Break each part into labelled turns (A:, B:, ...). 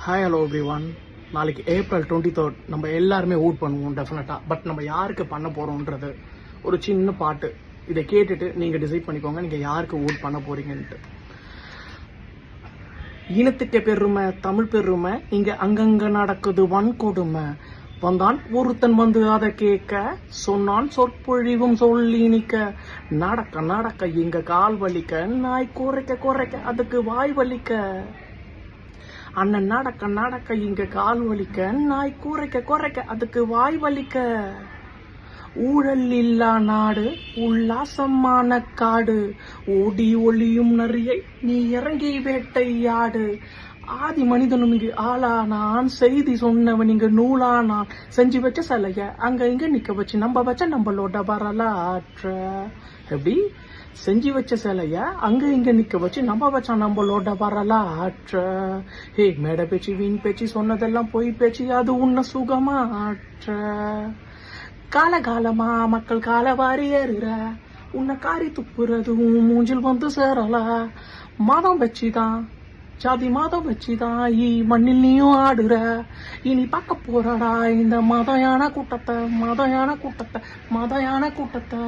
A: Hi hello every one. நாளைக்கு April 23 நம்ம எல்லாருமே ஓட் பண்ணுவோம் டெஃபினட்டா. பட் நம்ம யாருக்கு பண்ண போறோம்ன்றது ஒரு சின்ன பாட்டு. இதை கேட்டுட்டு நீங்க டிசைட் பண்ணிக்கோங்க நீங்க யாருக்கு ஓட் பண்ண போறீங்கன்ட்டு. இனத்துக்கு பெருமை, தமிழ் பெருமை, இங்க அங்கங்க நடக்குது வன்கொடுமை. வந்தான் ஒருத்தன் வந்து அதை கேட்க, சொன்னான் சொற்பொழிவும் சொல்லி நிக்க. நடக்க நடக்க இங்க கால் வலிக்க, நாய் குறைக்க குறைக்க அதுக்கு வாய் வலிக்க. அண்ணன் நடக்க நடக்க இங்க கால் வலிக்க, நாய் குறைக்க குறைக்க அதுக்கு வாய் வலிக்க. ஊழல் இல்லா நாடு, உல்லாசமான காடு, ஓடி ஒளியும் நரியை நீ இறங்கி வேட்டையாடு. ஆதி மனிதனும் இங்கு ஆளானான், செய்தி சொன்னவன் இங்கு நூலானான். செஞ்சு வச்ச சிலைய அங்க இங்க நிக்க வச்சு நம்ம வச்ச நம்மளோட வரலாற்ற. எப்படி செஞ்சு வச்ச சிலைய அங்க இங்க நிக்க வச்சு நம்ம வச்சா நம்மளோட வரலாற்ற. ஹே மேடை பேச்சு வீண் பேச்சு சொன்னதெல்லாம் பொய் பேச்சு, அது உன்ன சுகமாற்ற. காலகாலமா மக்கள் காலவாரி ஏறுற, உன்னை காரி துப்புறதும் மூஞ்சில் வந்து சேரல. மதம் வச்சுதான் ஜாதி மதம் வச்சுதான் மண்ணில் நீயும் ஆடுற. இனி பார்க்க போறடா இந்த மதையான கூட்டத்தை, மதையான கூட்டத்தை, மதையான கூட்டத்தை.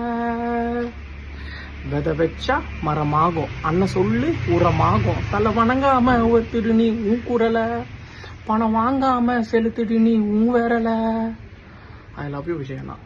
A: விதை வச்சா மரமாகும், அண்ணன் சொல்லு உரமாகும். தலை வணங்காம ஒருத்திடு நீ உன் குரல, பணம் வாங்காம செலுத்திடு நீ உன் விரல. I love you விஜயண்ணா.